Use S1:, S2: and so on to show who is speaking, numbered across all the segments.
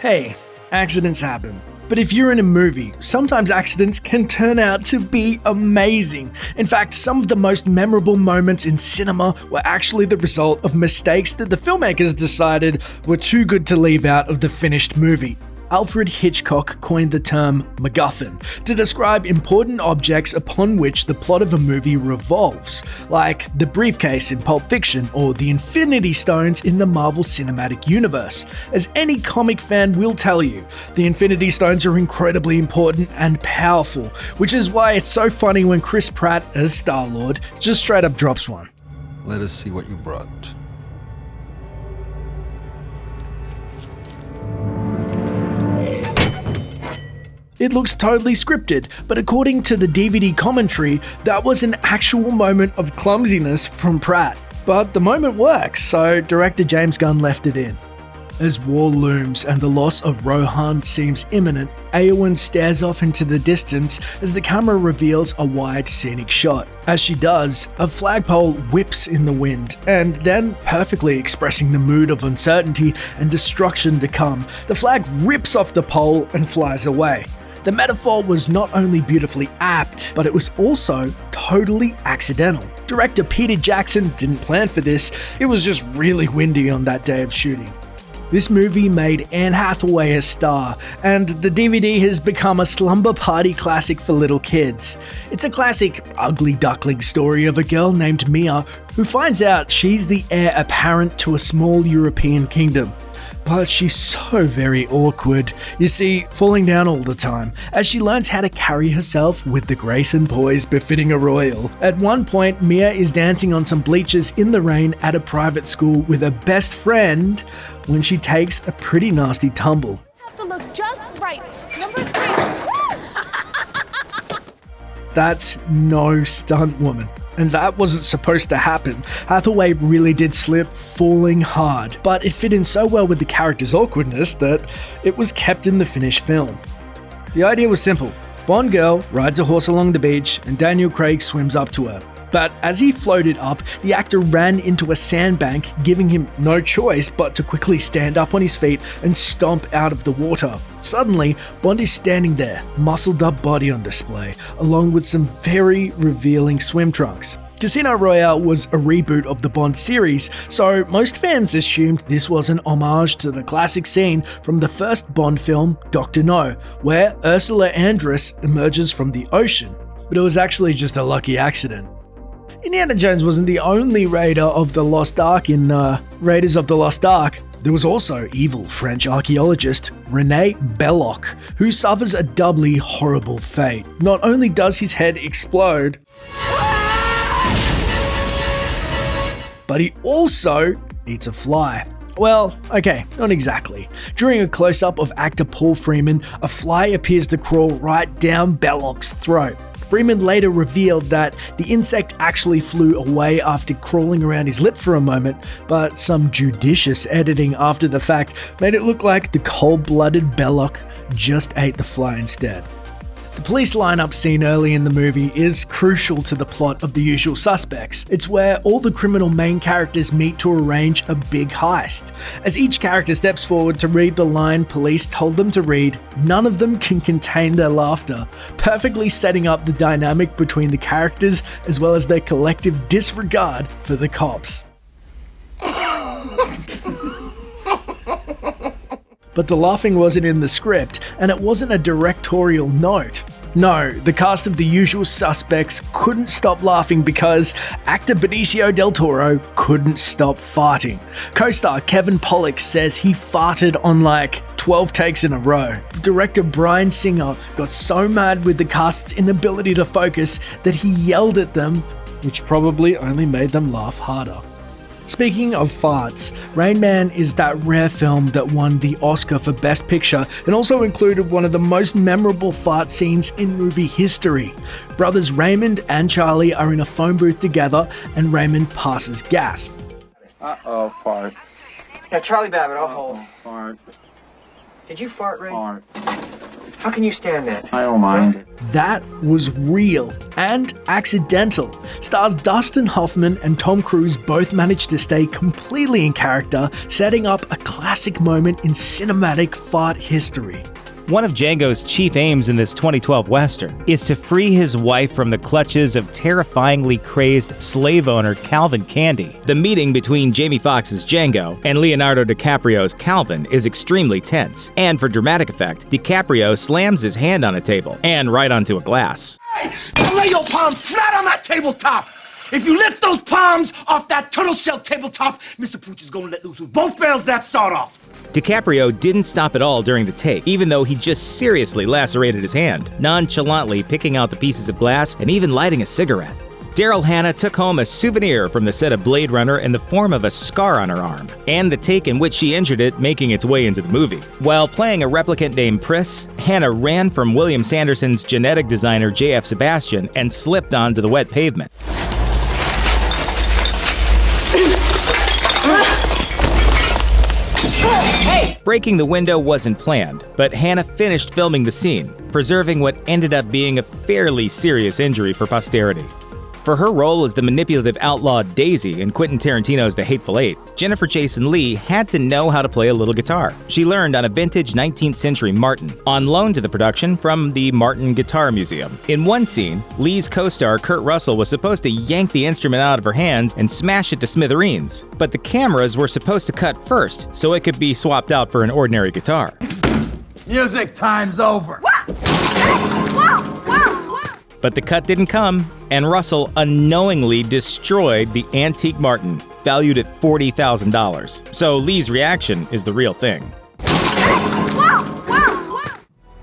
S1: Hey, accidents happen. But if you're in a movie, sometimes accidents can turn out to be amazing. In fact, some of the most memorable moments in cinema were actually the result of mistakes that the filmmakers decided were too good to leave out of the finished movie. Alfred Hitchcock coined the term MacGuffin to describe important objects upon which the plot of a movie revolves, like the briefcase in Pulp Fiction or the Infinity Stones in the Marvel Cinematic Universe. As any comic fan will tell you, the Infinity Stones are incredibly important and powerful, which is why it's so funny when Chris Pratt as Star-Lord just straight up drops one.
S2: Let us see what you brought.
S1: It looks totally scripted, but according to the DVD commentary, that was an actual moment of clumsiness from Pratt. But the moment works, so director James Gunn left it in. As war looms and the loss of Rohan seems imminent, Eowyn stares off into the distance as the camera reveals a wide scenic shot. As she does, a flagpole whips in the wind, and then, perfectly expressing the mood of uncertainty and destruction to come, the flag rips off the pole and flies away. The metaphor was not only beautifully apt, but it was also totally accidental. Director Peter Jackson didn't plan for this, it was just really windy on that day of shooting. This movie made Anne Hathaway a star, and the DVD has become a slumber party classic for little kids. It's a classic ugly duckling story of a girl named Mia who finds out she's the heir apparent to a small European kingdom. But she's so very awkward, you see, falling down all the time, as she learns how to carry herself with the grace and poise befitting a royal. At one point, Mia is dancing on some bleachers in the rain at a private school with her best friend when she takes a pretty nasty tumble.
S3: Have to look just right. Number 3.
S1: That's no stunt woman. And that wasn't supposed to happen. Hathaway really did slip, falling hard, but it fit in so well with the character's awkwardness that it was kept in the finished film. The idea was simple. Bond girl rides a horse along the beach and Daniel Craig swims up to her. But as he floated up, the actor ran into a sandbank, giving him no choice but to quickly stand up on his feet and stomp out of the water. Suddenly, Bond is standing there, muscled up body on display, along with some very revealing swim trunks. Casino Royale was a reboot of the Bond series, so most fans assumed this was an homage to the classic scene from the first Bond film, Dr. No, where Ursula Andress emerges from the ocean. But it was actually just a lucky accident. Indiana Jones wasn't the only raider of the Lost Ark in Raiders of the Lost Ark. There was also evil French archaeologist René Belloc, who suffers a doubly horrible fate. Not only does his head explode, but he also eats a fly. Well, okay, not exactly. During a close-up of actor Paul Freeman, a fly appears to crawl right down Belloc's throat. Freeman later revealed that the insect actually flew away after crawling around his lip for a moment, but some judicious editing after the fact made it look like the cold-blooded Belloc just ate the fly instead. The police lineup seen early in the movie is crucial to the plot of The Usual Suspects. It's where all the criminal main characters meet to arrange a big heist. As each character steps forward to read the line police told them to read, none of them can contain their laughter, perfectly setting up the dynamic between the characters as well as their collective disregard for the cops. But the laughing wasn't in the script, and it wasn't a directorial note. No, the cast of The Usual Suspects couldn't stop laughing because actor Benicio del Toro couldn't stop farting. Co-star Kevin Pollak says he farted on like 12 takes in a row. Director Bryan Singer got so mad with the cast's inability to focus that he yelled at them, which probably only made them laugh harder. Speaking of farts, Rain Man is that rare film that won the Oscar for Best Picture and also included one of the most memorable fart scenes in movie history. Brothers Raymond and Charlie are in a phone booth together and Raymond passes gas.
S4: Uh-oh, fart.
S5: Yeah, Charlie Babbitt, I'll hold.
S4: Fart.
S5: Did you fart, Ray?
S4: Fart.
S5: How can you stand that?
S4: I don't mind.
S1: That was real and accidental. Stars Dustin Hoffman and Tom Cruise both managed to stay completely in character, setting up a classic moment in cinematic fart history.
S6: One of Django's chief aims in this 2012 Western is to free his wife from the clutches of terrifyingly crazed slave owner Calvin Candy. The meeting between Jamie Foxx's Django and Leonardo DiCaprio's Calvin is extremely tense, and for dramatic effect, DiCaprio slams his hand on a table and right onto a glass.
S7: Hey, lay your palms flat on that tabletop! If you lift those palms off that turtle shell tabletop, Mr. Pooch is gonna let loose with both barrels that sawed off.
S6: DiCaprio didn't stop at all during the take, even though he just seriously lacerated his hand, nonchalantly picking out the pieces of glass and even lighting a cigarette. Daryl Hannah took home a souvenir from the set of Blade Runner in the form of a scar on her arm, and the take in which she injured it making its way into the movie. While playing a replicant named Pris, Hannah ran from William Sanderson's genetic designer J.F. Sebastian and slipped onto the wet pavement. Breaking the window wasn't planned, but Hannah finished filming the scene, preserving what ended up being a fairly serious injury for posterity. For her role as the manipulative outlaw Daisy in Quentin Tarantino's The Hateful Eight, Jennifer Jason Leigh had to know how to play a little guitar. She learned on a vintage 19th century Martin, on loan to the production from the Martin Guitar Museum. In one scene, Leigh's co-star Kurt Russell was supposed to yank the instrument out of her hands and smash it to smithereens, but the cameras were supposed to cut first so it could be swapped out for an ordinary guitar.
S7: Music time's over.
S6: But the cut didn't come, and Russell unknowingly destroyed the antique Martin, valued at $40,000. So Leigh's reaction is the real thing.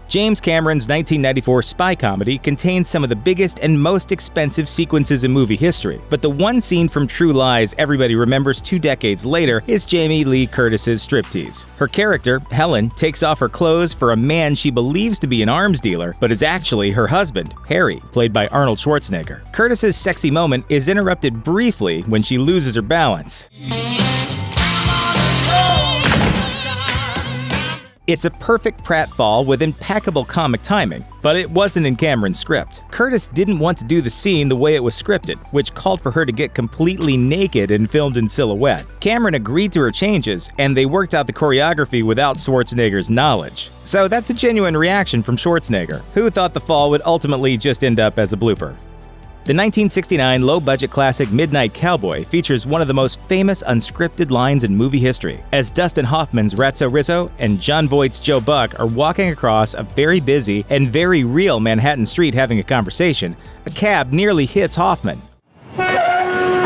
S6: James Cameron's 1994 spy comedy contains some of the biggest and most expensive sequences in movie history, but the one scene from True Lies everybody remembers 2 decades later is Jamie Lee Curtis's striptease. Her character, Helen, takes off her clothes for a man she believes to be an arms dealer, but is actually her husband, Harry, played by Arnold Schwarzenegger. Curtis's sexy moment is interrupted briefly when she loses her balance. It's a perfect pratfall with impeccable comic timing, but it wasn't in Cameron's script. Curtis didn't want to do the scene the way it was scripted, which called for her to get completely naked and filmed in silhouette. Cameron agreed to her changes, and they worked out the choreography without Schwarzenegger's knowledge. So that's a genuine reaction from Schwarzenegger, who thought the fall would ultimately just end up as a blooper. The 1969 low-budget classic Midnight Cowboy features one of the most famous unscripted lines in movie history, as Dustin Hoffman's Ratso Rizzo and Jon Voight's Joe Buck are walking across a very busy and very real Manhattan street having a conversation. A cab nearly hits Hoffman.
S8: Hey! I'm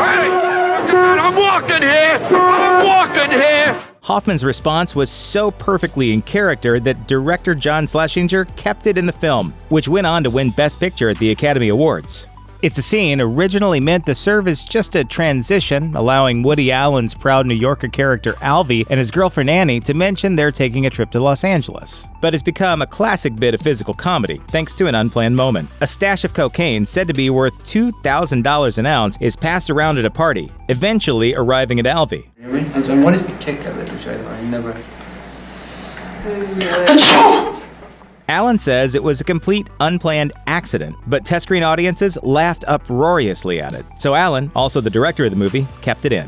S8: walking here! I'm walking here!
S6: Hoffman's response was so perfectly in character that director John Schlesinger kept it in the film, which went on to win Best Picture at the Academy Awards. It's a scene originally meant to serve as just a transition, allowing Woody Allen's proud New Yorker character Alvy and his girlfriend Annie to mention they're taking a trip to Los Angeles. But has become a classic bit of physical comedy, thanks to an unplanned moment. A stash of cocaine said to be worth $2,000 an ounce is passed around at a party, eventually arriving at Alvy.
S5: Really? And what is the kick of it, which I never...
S6: Allen says it was a complete unplanned accident, but test screen audiences laughed uproariously at it. So Allen, also the director of the movie, kept it in.